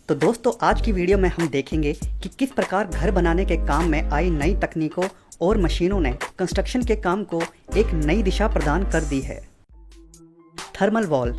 तो दोस्तों आज की वीडियो में हम देखेंगे कि किस प्रकार घर बनाने के काम में आई नई तकनीकों और मशीनों ने कंस्ट्रक्शन के काम को एक नई दिशा प्रदान कर दी है। Thermal wall.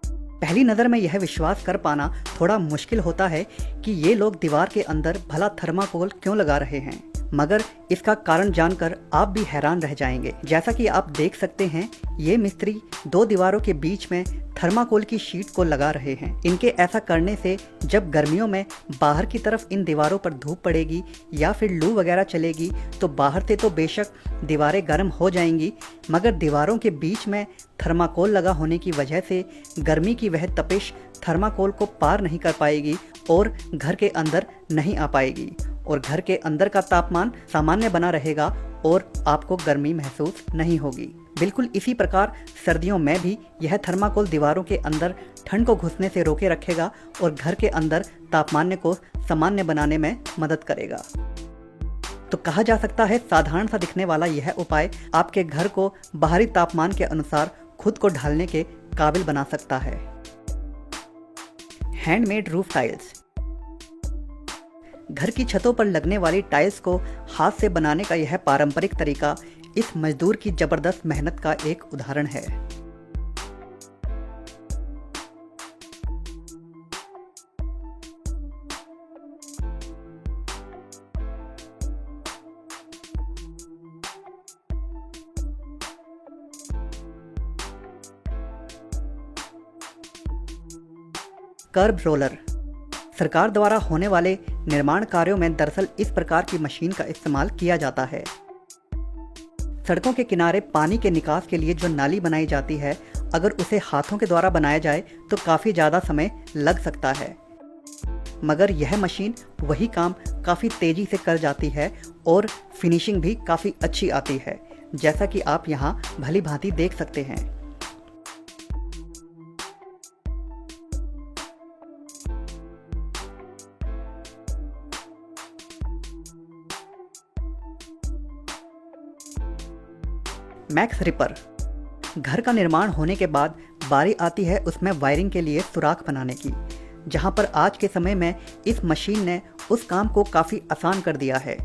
पहली नज़र में यह विश्वास कर पाना थोड़ा मुश्किल होता है कि ये लोग दीवार के अंदर भला थर्माकोल क्यों लगा रहे हैं, मगर इसका कारण जानकर आप भी हैरान रह जाएंगे। जैसा कि आप देख सकते हैं, ये मिस्त्री दो दीवारों के बीच में थर्माकोल की शीट को लगा रहे हैं। इनके ऐसा करने से जब गर्मियों में बाहर की तरफ इन दीवारों पर धूप पड़ेगी या फिर लू वगैरह चलेगी तो बाहर से तो बेशक दीवारें गर्म हो जाएंगी, मगर दीवारों के बीच में थर्माकोल लगा होने की वजह से गर्मी की वह तपिश थर्माकोल को पार नहीं कर पाएगी और घर के अंदर नहीं आ पाएगी और घर के अंदर का तापमान सामान्य बना रहेगा और आपको गर्मी महसूस नहीं होगी। बिल्कुल इसी प्रकार सर्दियों में भी यह थर्माकोल दीवारों के अंदर ठंड को घुसने से रोके रखेगा और घर के अंदर तापमान को सामान्य बनाने में मदद करेगा। तो कहा जा सकता है साधारण सा दिखने वाला यह उपाय आपके घर को बाहरी तापमान के अनुसार खुद को ढालने के काबिल बना सकता है। Handmade roof tiles. घर की छतों पर लगने वाली टाइल्स को हाथ से बनाने का यह पारंपरिक तरीका इस मजदूर की जबरदस्त मेहनत का एक उदाहरण है। कर्ब रोलर। सरकार द्वारा होने वाले निर्माण कार्यों में दरअसल इस प्रकार की मशीन का इस्तेमाल किया जाता है। सड़कों के किनारे पानी के निकास के लिए जो नाली बनाई जाती है, अगर उसे हाथों के द्वारा बनाया जाए तो काफ़ी ज़्यादा समय लग सकता है, मगर यह मशीन वही काम काफ़ी तेज़ी से कर जाती है और फिनिशिंग भी काफ़ी अच्छी आती है, जैसा कि आप यहाँ भली भांति देख सकते हैं। Max ripper. घर का निर्माण होने के बाद बारी आती है उसमें वायरिंग के लिए सुराख बनाने की, जहां पर आज के समय में इस मशीन ने उस काम को काफ़ी आसान कर दिया है।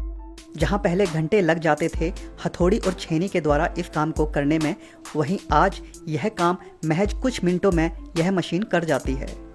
जहां पहले घंटे लग जाते थे हथौड़ी और छेनी के द्वारा इस काम को करने में, वहीं आज यह काम महज कुछ मिनटों में यह मशीन कर जाती है।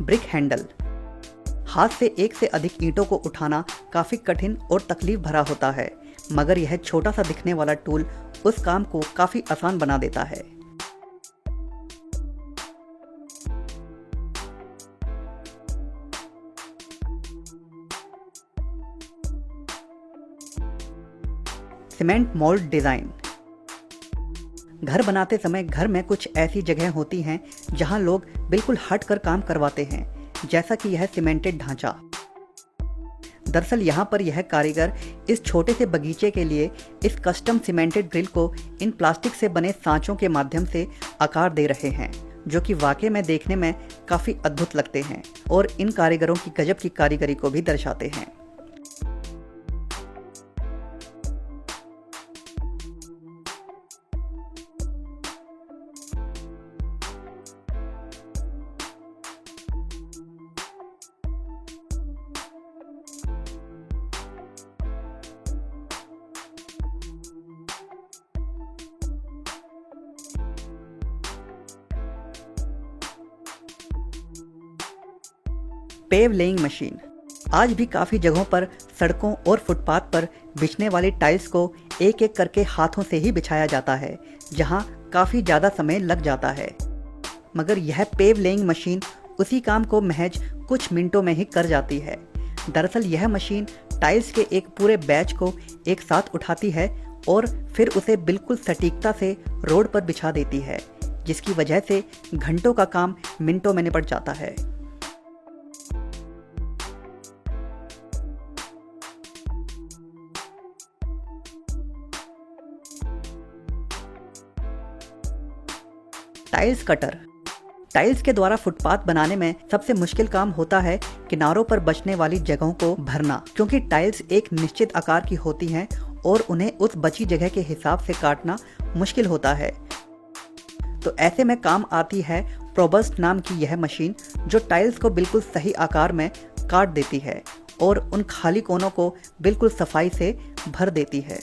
Brick handle. हाथ से एक से अधिक ईंटों को उठाना काफ़ी कठिन और तकलीफ भरा होता है, मगर यह छोटा सा दिखने वाला टूल उस काम को काफ़ी आसान बना देता है। Cement mould design. घर बनाते समय घर में कुछ ऐसी जगह होती हैं जहां लोग बिल्कुल हट कर काम करवाते हैं, जैसा कि यह सीमेंटेड ढांचा। दरअसल यहां पर यह कारीगर इस छोटे से बगीचे के लिए इस कस्टम सीमेंटेड ग्रिल को इन प्लास्टिक से बने सांचों के माध्यम से आकार दे रहे हैं, जो कि वाकई में देखने में काफ़ी अद्भुत लगते हैं और इन कारीगरों की गजब की कारीगरी को भी दर्शाते हैं। Pave laying machine. आज भी काफ़ी जगहों पर सड़कों और फुटपाथ पर बिछने वाली टाइल्स को एक एक करके हाथों से ही बिछाया जाता है, जहां काफ़ी ज़्यादा समय लग जाता है, मगर यह पेव लेइंग मशीन उसी काम को महज कुछ मिनटों में ही कर जाती है। दरअसल यह मशीन टाइल्स के एक पूरे बैच को एक साथ उठाती है और फिर उसे बिल्कुल सटीकता से रोड पर बिछा देती है, जिसकी वजह से घंटों का काम मिनटों में निपट जाता है। Tiles cutter. टाइल्स के द्वारा फुटपाथ बनाने में सबसे मुश्किल काम होता है किनारों पर बचने वाली जगहों को भरना, क्योंकि टाइल्स एक निश्चित आकार की होती हैं और उन्हें उस बची जगह के हिसाब से काटना मुश्किल होता है। तो ऐसे में काम आती है प्रोबस्ट नाम की यह मशीन, जो टाइल्स को बिल्कुल सही आकार में काट देती है और उन खाली कोनों को बिल्कुल सफाई से भर देती है।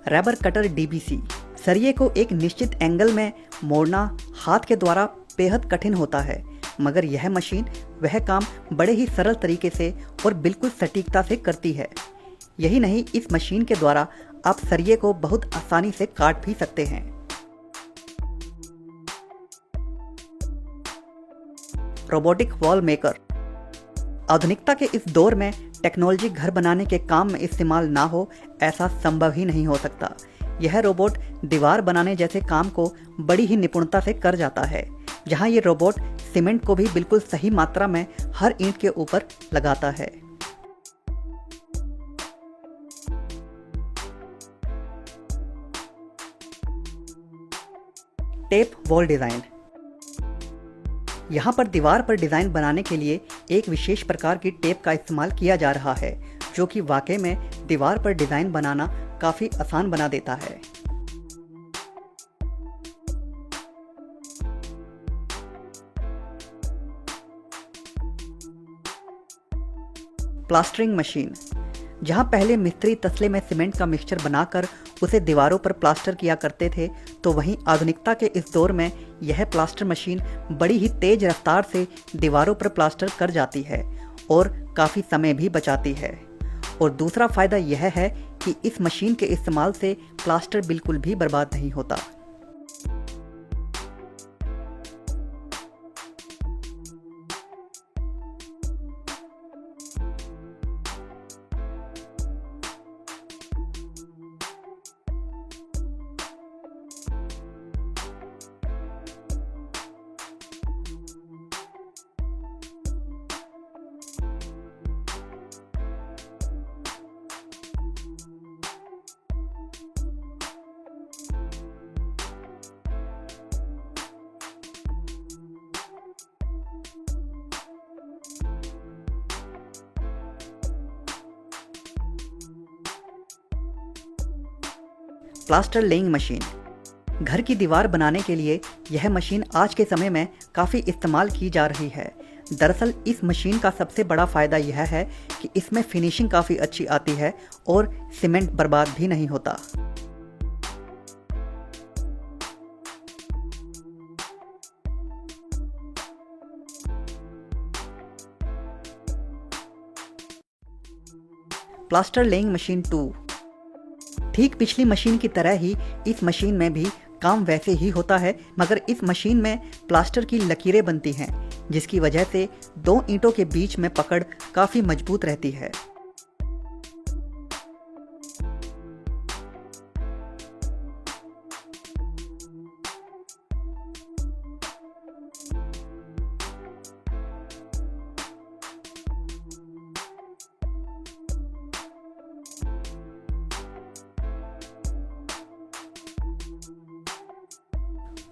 Rubber cutter DBC. सरिये को एक निश्चित एंगल में मोड़ना हाथ के द्वारा बेहद कठिन होता है, मगर यह मशीन वह काम बड़े ही सरल तरीके से और बिल्कुल सटीकता से करती है। यही नहीं, इस मशीन के द्वारा आप सरिये को बहुत आसानी से काट भी सकते हैं। Robotic wall maker. आधुनिकता के इस दौर में टेक्नोलॉजी घर बनाने के काम में इस्तेमाल ना हो, ऐसा संभव ही नहीं हो सकता। यह रोबोट दीवार बनाने जैसे काम को बड़ी ही निपुणता से कर जाता है, जहां ये रोबोट सीमेंट को भी बिल्कुल सही मात्रा में हर ईंट के ऊपर लगाता है। Tape wall design. यहाँ पर दीवार पर डिज़ाइन बनाने के लिए एक विशेष प्रकार की टेप का इस्तेमाल किया जा रहा है, जो कि वाकई में दीवार पर डिज़ाइन बनाना काफ़ी आसान बना देता है। Plastering machine. जहाँ पहले मिस्त्री तसले में सीमेंट का मिक्सचर बनाकर उसे दीवारों पर प्लास्टर किया करते थे, तो वहीं आधुनिकता के इस दौर में यह प्लास्टर मशीन बड़ी ही तेज रफ्तार से दीवारों पर प्लास्टर कर जाती है और काफ़ी समय भी बचाती है। और दूसरा फ़ायदा यह है कि इस मशीन के इस्तेमाल से प्लास्टर बिल्कुल भी बर्बाद नहीं होता। Plaster laying machine. घर की दीवार बनाने के लिए यह मशीन आज के समय में काफ़ी इस्तेमाल की जा रही है। दरअसल इस मशीन का सबसे बड़ा फ़ायदा यह है कि इसमें फिनिशिंग काफ़ी अच्छी आती है और सीमेंट बर्बाद भी नहीं होता। Plaster laying machine 2। ठीक पिछली मशीन की तरह ही इस मशीन में भी काम वैसे ही होता है, मगर इस मशीन में प्लास्टर की लकीरें बनती हैं, जिसकी वजह से दो ईंटों के बीच में पकड़ काफ़ी मजबूत रहती है।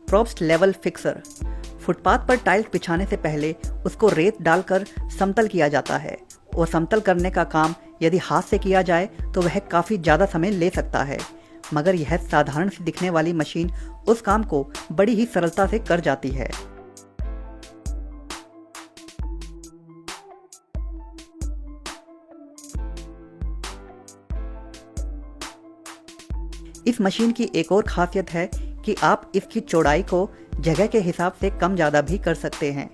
प्रोब्स्ट लेवल फिक्सर। फुटपाथ पर टाइल्स बिछाने से पहले उसको रेत डालकर समतल किया जाता है, और समतल करने का काम यदि हाथ से किया जाए तो वह काफ़ी ज़्यादा समय ले सकता है, मगर यह साधारण सी दिखने वाली मशीन उस काम को बड़ी ही सरलता से कर जाती है। इस मशीन की एक और खासियत है कि आप इसकी चौड़ाई को जगह के हिसाब से कम ज़्यादा भी कर सकते हैं।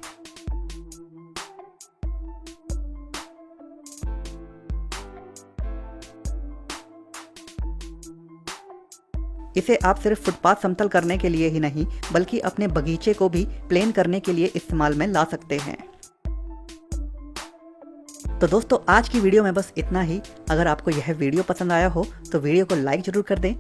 इसे आप सिर्फ फुटपाथ समतल करने के लिए ही नहीं बल्कि अपने बगीचे को भी प्लेन करने के लिए इस्तेमाल में ला सकते हैं। तो दोस्तों आज की वीडियो में बस इतना ही। अगर आपको यह वीडियो पसंद आया हो तो वीडियो को लाइक जरूर कर दें